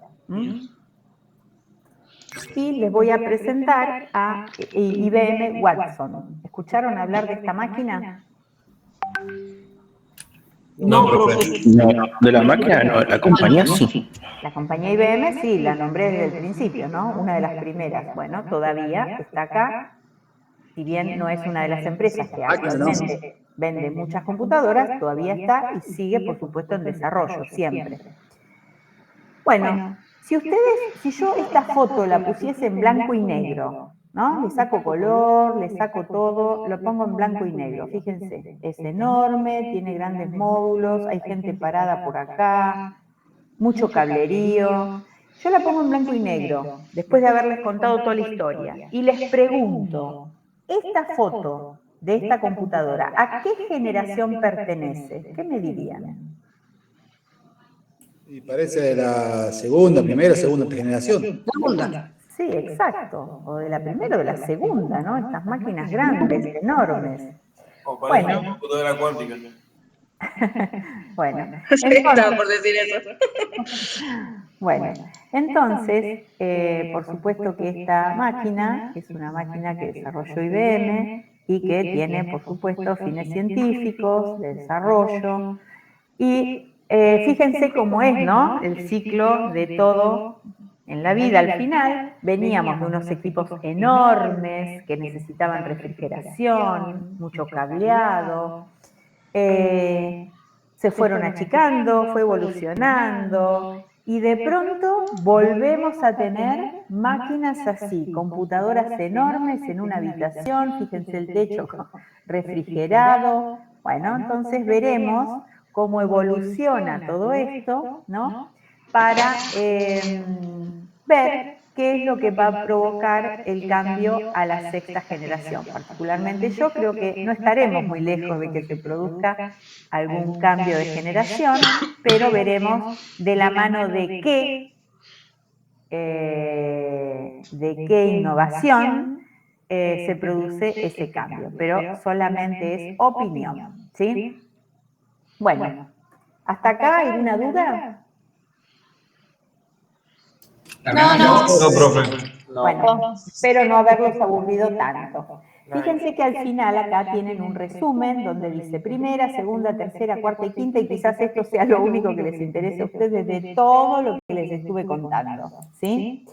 Y les voy a presentar a IBM Watson. ¿Escucharon hablar de esta máquina? No, profe. No, de la máquina no, la compañía sí. La compañía IBM sí, la nombré desde el principio, ¿no? Una de las primeras. Bueno, todavía está acá, si bien no es una de las empresas que actualmente vende muchas computadoras, todavía está y sigue, por supuesto, en desarrollo, siempre. Bueno, si yo esta foto la pusiese en blanco y negro, ¿no? Le saco color, le saco todo, lo pongo en blanco y negro. Fíjense, es enorme, tiene grandes módulos, hay gente parada por acá, mucho cablerío. Yo la pongo en blanco y negro, después de haberles contado toda la historia, y les pregunto, ¿esta foto de esta computadora a qué generación pertenece? ¿Qué me dirían? Y parece de la segunda, primera, segunda generación. Segunda. Sí, exacto. O de la primera o de la segunda, ¿no? Estas máquinas grandes, enormes. O parece una Bueno. computadora cuántica. Bueno. Estaba por decir eso. Bueno, entonces, por supuesto que esta máquina es una máquina que desarrolló IBM y que tiene, por supuesto, fines científicos, de desarrollo. Y fíjense cómo es, ¿no? El ciclo de todo en la vida. Al final veníamos de unos equipos enormes que necesitaban refrigeración, mucho cableado. Se fueron achicando, fue evolucionando y de pronto volvemos a tener máquinas así, computadoras enormes en una habitación, fíjense el techo refrigerado. Bueno, entonces veremos cómo evoluciona todo esto, ¿no? Para ver qué es lo que va a provocar el cambio a la sexta generación. Particularmente yo creo que no estaremos muy lejos de que se produzca algún cambio de generación, pero veremos de la mano de qué innovación se produce ese cambio, pero solamente es opinión, ¿sí? Bueno, ¿hasta acá hay una duda? No. No, profe. Bueno, espero no haberlos aburrido tanto. Fíjense que al final acá tienen un resumen donde dice primera, segunda, tercera, cuarta y quinta, y quizás esto sea lo único que les interese a ustedes de todo lo que les estuve contando, ¿sí?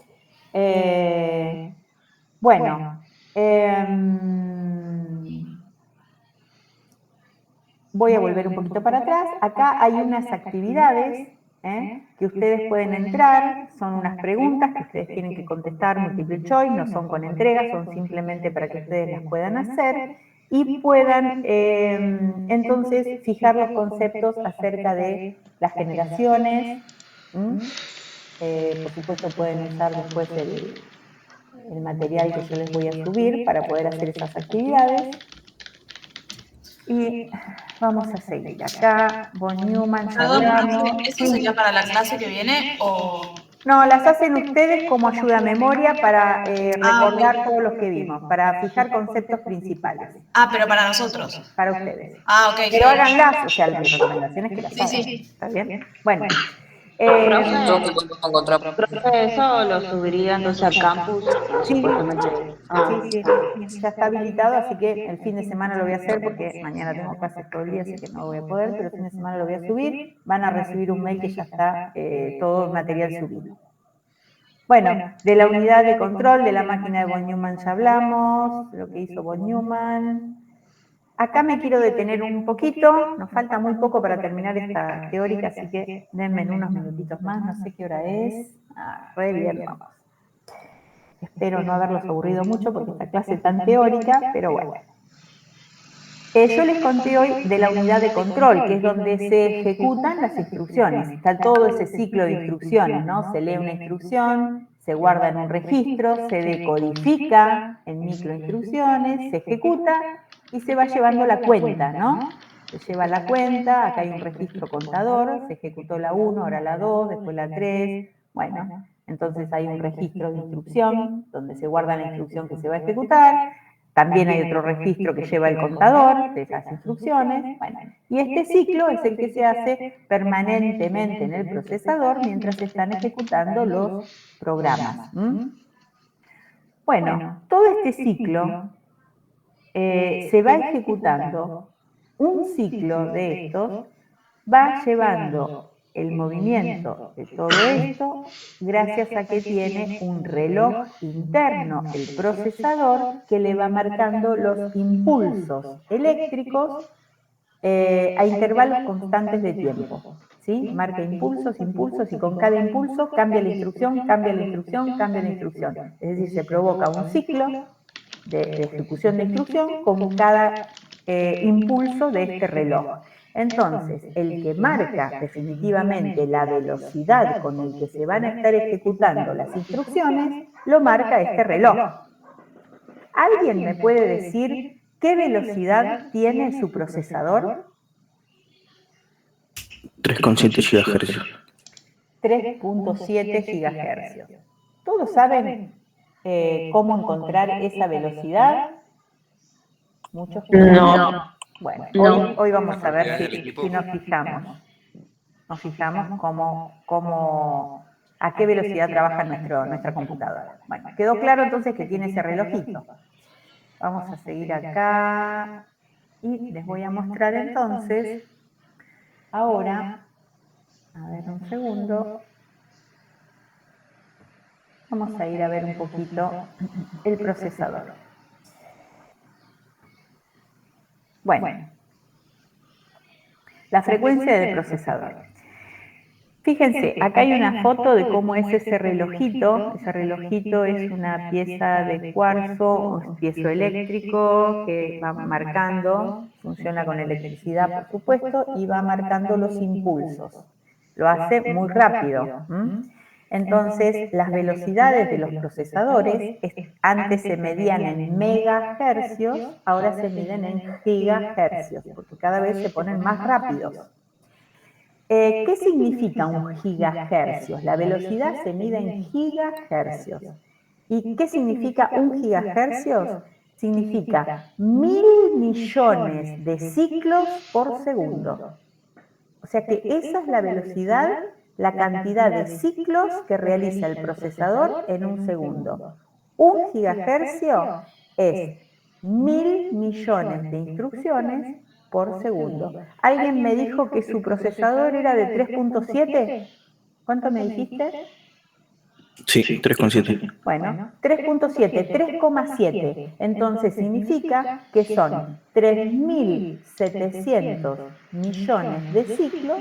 Bueno, voy a volver un poquito para atrás. Acá hay unas actividades que ustedes pueden entrar, son unas preguntas que ustedes tienen que contestar multiple choice, no son con entrega, son simplemente para que ustedes las puedan hacer y puedan entonces fijar los conceptos acerca de las generaciones. Por supuesto pueden usar después el material que yo les voy a subir para poder hacer esas actividades. Y vamos a seguir acá. Von Neumann, ya hablamos. ¿Eso sería para la clase que viene o...? No, las hacen ustedes como ayuda a memoria para recordar todos los que vimos, para fijar conceptos principales. Ah, pero para nosotros. Para ustedes. Ah, ok. Pero háganlas, o sea, mi recomendación es que las hagan. Sí. ¿Está bien? Bueno. Profe, ¿eso lo subiría entonces al campus? Supuestamente. Sí, ya está habilitado, así que el fin de semana lo voy a hacer porque mañana tengo clases todo el día, así que no voy a poder, pero el fin de semana lo voy a subir. Van a recibir un mail que ya está todo el material subido. Bueno, de la unidad de control de la máquina de von Neumann ya hablamos, lo que hizo von Neumann. Acá me quiero detener un poquito, nos falta muy poco para terminar esta teórica, así que denme unos minutitos más, no sé qué hora es. Re bien, vamos. Espero no haberlos aburrido mucho porque esta clase es tan teórica, pero bueno. Yo les conté hoy de la unidad de control, que es donde se ejecutan las instrucciones. Está todo ese ciclo de instrucciones, ¿no? Se lee una instrucción, se guarda en un registro, se decodifica en microinstrucciones, se ejecuta y se va llevando la cuenta, ¿no? Se lleva la cuenta, acá hay un registro contador, se ejecutó la 1, ahora la 2, después la 3, bueno, entonces hay un registro de instrucción donde se guarda la instrucción que se va a ejecutar, también hay otro registro que lleva el contador de esas instrucciones, bueno, y este ciclo es el que se hace permanentemente en el procesador mientras se están ejecutando los programas. Bueno, todo este ciclo se va ejecutando, un ciclo de estos va llevando el movimiento de todo esto gracias a que tiene un reloj interno, el procesador, que le va marcando los impulsos eléctricos a intervalos constantes de tiempo. ¿Sí? Marca impulsos, impulsos, y con cada impulso cambia la instrucción, cambia la instrucción, cambia la instrucción. Es decir, se provoca un ciclo de ejecución de instrucción con cada impulso de este reloj. Entonces, el que marca definitivamente la velocidad con el que se van a estar ejecutando las instrucciones, lo marca este reloj. ¿Alguien me puede decir qué velocidad tiene su procesador? 3,7 GHz. 3.7 GHz. ¿Todos saben cómo encontrar esa velocidad? Muchos No. Bueno, No. hoy vamos a ver si nos fijamos. Nos fijamos a qué velocidad trabaja nuestra computadora. Bueno, quedó claro entonces que tiene ese relojito. Vamos a seguir acá y les voy a mostrar entonces, ahora, a ver un segundo, vamos a ir a ver un poquito el procesador. Bueno, la frecuencia del procesador. Fíjense, acá hay una foto de cómo es ese relojito. Ese relojito es una pieza de cuarzo, un piezoeléctrico que va marcando, funciona con electricidad por supuesto, y va marcando los impulsos. Lo hace muy rápido. Entonces, las velocidades de los procesadores antes se medían en megahercios, ahora se miden en gigahercios, porque cada vez se ponen más rápidos. ¿Qué significa un gigahercios? La velocidad se mide en gigahercios. ¿Y qué significa un gigahercios? Significa 1.000 millones de ciclos por segundo. O sea que esa es la velocidad, la cantidad de ciclos que realiza el procesador en un segundo. Un gigahercio es 1.000 millones de instrucciones por segundo. ¿Alguien me dijo que su procesador era de 3.7? ¿Cuánto me dijiste? Sí, 3,7. Bueno, 3.7, 3,7. Entonces significa que son 3.700 millones de ciclos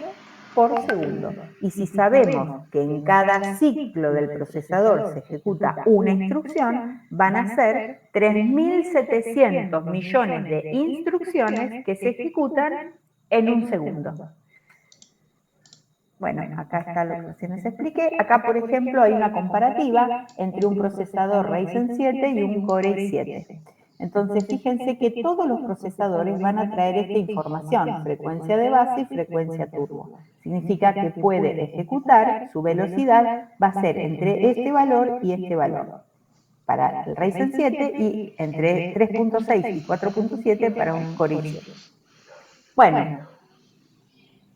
por segundo. Y si sabemos que en cada ciclo del procesador se ejecuta una instrucción, van a ser 3.700 millones de instrucciones que se ejecutan en un segundo. Bueno, acá está lo que recién les expliqué. Acá, por ejemplo, hay una comparativa entre un procesador Ryzen 7 y un Core i7. Entonces, fíjense que todos los procesadores van a traer esta información, frecuencia de base y frecuencia turbo. Significa que puede ejecutar, su velocidad va a ser entre este valor y este valor para el Ryzen 7 y entre 3.6 y 4.7 para un Core i7. Bueno,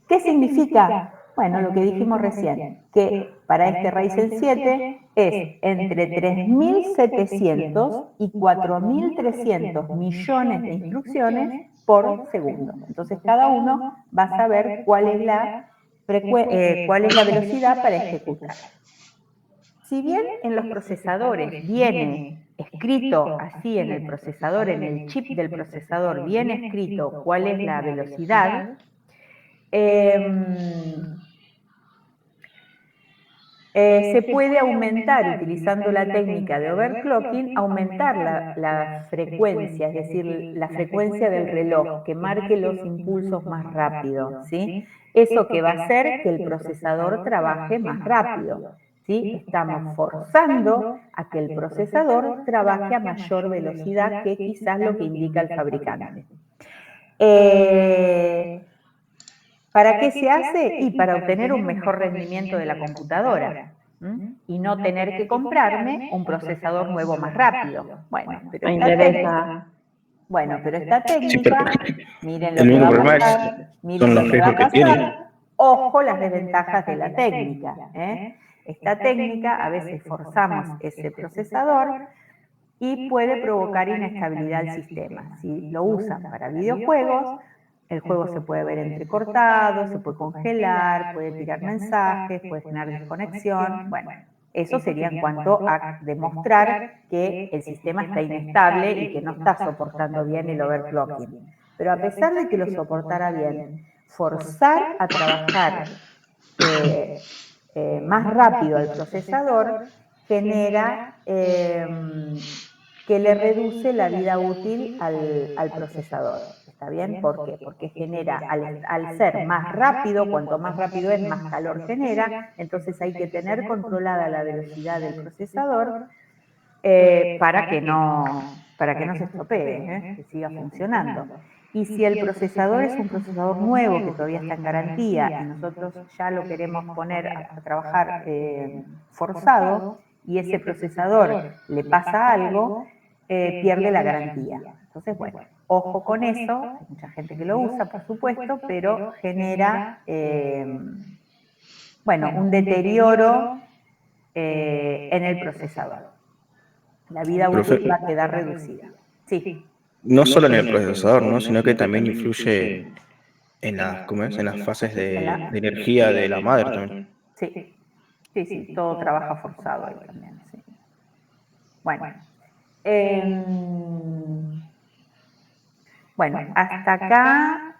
¿qué significa? Bueno, lo que dijimos recién, que para este Ryzen 7 es entre 3.700 y 4.300 millones de instrucciones por segundo. Entonces, cada uno va a saber cuál es la velocidad para ejecutar. Si bien en los procesadores viene escrito así en el procesador, en el chip del procesador, viene escrito cuál es la velocidad, se puede aumentar, utilizando la técnica de overclocking, aumentar la frecuencia, es decir, la frecuencia del reloj, que marque los impulsos más rápido, ¿sí? Eso que va a hacer que el procesador trabaje más rápido, ¿sí? Estamos forzando a que el procesador trabaje a mayor velocidad que quizás lo que indica el fabricante. ¿Para qué se hace? Y para obtener un mejor rendimiento de la computadora. Y no tener que comprarme un procesador nuevo más rápido. Bueno, pero esta técnica, miren lo que va a pasar, miren lo que va a pasar. Ojo las desventajas de la técnica. Esta técnica, a veces forzamos ese procesador y puede provocar inestabilidad del sistema. Si lo usan para videojuegos, el juego se puede ver entrecortado, se puede congelar, puede tirar mensajes, puede tener desconexión. Bueno, eso sería en cuanto a demostrar que el sistema está inestable y que no está soportando bien el overclocking. Pero a pesar de que lo soportara bien, forzar a trabajar más rápido al procesador genera que le reduce la vida útil al procesador. ¿Está bien? ¿Por qué? Porque genera, al ser más rápido, cuanto más rápido es, más calor genera, entonces hay que tener controlada la velocidad del procesador para que no se estropee, que siga funcionando. Y si el procesador es un procesador nuevo que todavía está en garantía y nosotros ya lo queremos poner a trabajar forzado y ese procesador le pasa algo, pierde la garantía. Entonces, bueno, ojo con eso, hay mucha gente que lo usa, por supuesto, pero genera, un deterioro en el procesador. La vida útil va a quedar reducida. Sí. No solo en el procesador, ¿no? Sino que también influye en las, ¿cómo es? En las fases de energía de la madre también. Sí, todo trabaja forzado ahí también, sí. Bueno, hasta acá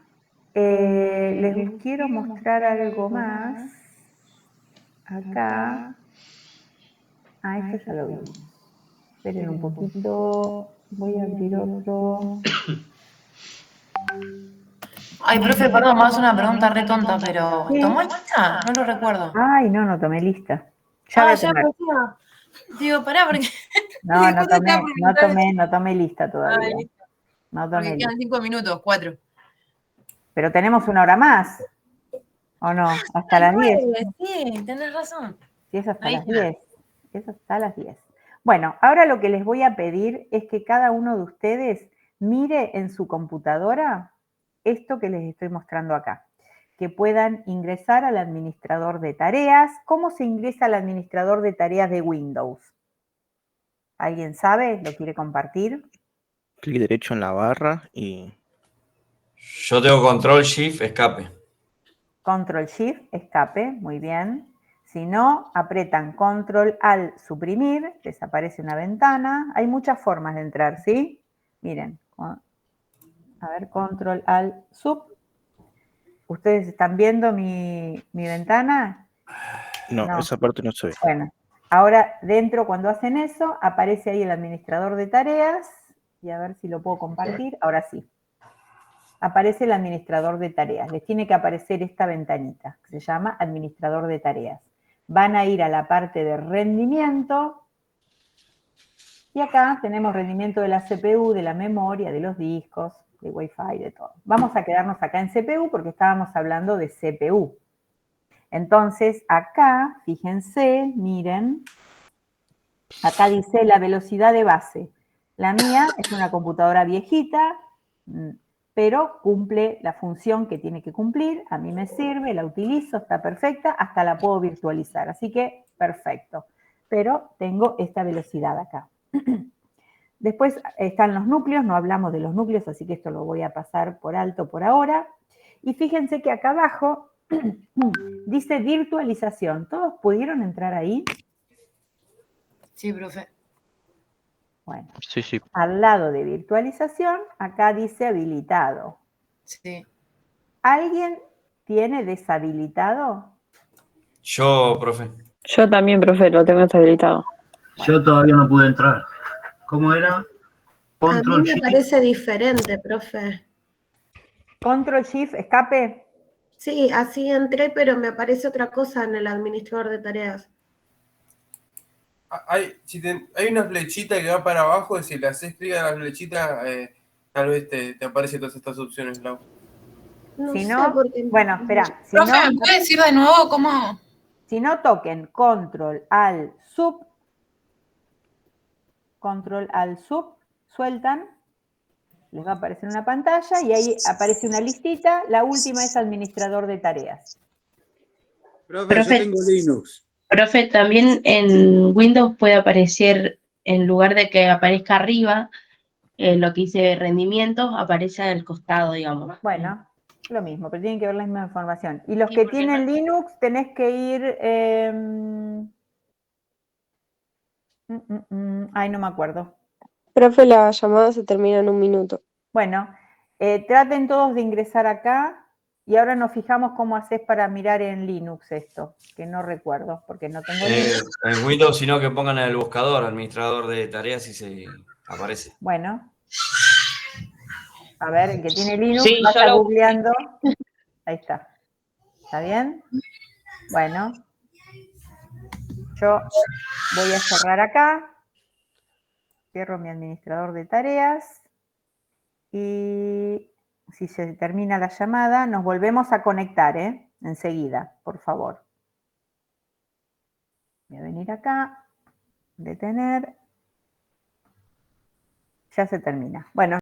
les quiero mostrar algo más. Acá. Esto ya lo vi. Esperen un poquito. Voy a abrir otro. Ay, profe, perdón, me hago una pregunta re tonta, pero ¿tomó lista? No lo recuerdo. No tomé lista. Ya Digo, pará, porque... No tomé lista todavía. No tomé porque quedan lista. 5 minutos, 4. Pero tenemos 1 hora más. ¿O no? Hasta las 10. Sí, tenés razón. Sí, eso hasta las 10. Eso está a las 10. Bueno, ahora lo que les voy a pedir es que cada uno de ustedes mire en su computadora esto que les estoy mostrando acá. Que puedan ingresar al administrador de tareas. ¿Cómo se ingresa al administrador de tareas de Windows? ¿Alguien sabe? ¿Lo quiere compartir? Clic derecho en la barra y... Yo tengo Control Shift Escape. Control Shift Escape, muy bien. Si no, apretan Control Alt Suprimir, desaparece una ventana. Hay muchas formas de entrar, ¿sí? Miren, a ver, Control Alt Sub. ¿Ustedes están viendo mi ventana? No, esa parte no se ve. Bueno, ahora dentro cuando hacen eso, aparece ahí el administrador de tareas. Y a ver si lo puedo compartir. Ahora sí. Aparece el administrador de tareas. Les tiene que aparecer esta ventanita, que se llama administrador de tareas. Van a ir a la parte de rendimiento. Y acá tenemos rendimiento de la CPU, de la memoria, de los discos, de Wi-Fi, de todo. Vamos a quedarnos acá en CPU porque estábamos hablando de CPU. Entonces, acá, fíjense, miren, acá dice la velocidad de base. La mía es una computadora viejita, pero cumple la función que tiene que cumplir. A mí me sirve, la utilizo, está perfecta, hasta la puedo virtualizar. Así que, perfecto. Pero tengo esta velocidad acá. Después están los núcleos, no hablamos de los núcleos, así que esto lo voy a pasar por alto por ahora. Y fíjense que acá abajo dice virtualización. ¿Todos pudieron entrar ahí? Sí, profe. Bueno, Sí. Al lado de virtualización, acá dice habilitado. Sí. ¿Alguien tiene deshabilitado? Yo, profe. Yo también, profe, lo tengo deshabilitado. Yo todavía no pude entrar. ¿Cómo era? Control A mí me Shift. parece diferente, profe. Control Shift Escape. Sí, así entré, pero me aparece otra cosa en el administrador de tareas. Hay una flechita que va para abajo, si le haces clic a la flechita, tal vez te aparecen todas estas opciones, Lau. No Si sé no, por qué. bueno, espera. Si Profe, no, ¿me puede decir de nuevo cómo? Si no, toquen Control Alt Sub. Control Alt Sub. Sueltan. Les va a aparecer una pantalla y ahí aparece una listita. La última es administrador de tareas. Profe, yo tengo Linux. Profe, también en Windows puede aparecer, en lugar de que aparezca arriba, lo que dice rendimientos, aparece al costado, digamos. Bueno, lo mismo, pero tienen que ver la misma información. Y los que tienen Linux, tenés que ir... Ay, no me acuerdo. Profe, la llamada se termina en 1 minuto. Bueno, traten todos de ingresar acá y ahora nos fijamos cómo haces para mirar en Linux esto, que no recuerdo, porque no tengo Linux. En Windows, sino que pongan en el buscador administrador de tareas y Aparece. Bueno. A ver, el que tiene Linux, Sí, vaya yo lo- googleando. Ahí está. ¿Está bien? Bueno. Yo voy a cerrar acá. Cierro mi administrador de tareas. Y si se termina la llamada, nos volvemos a conectar, enseguida, por favor. Voy a venir acá, detener. Ya se termina. Bueno.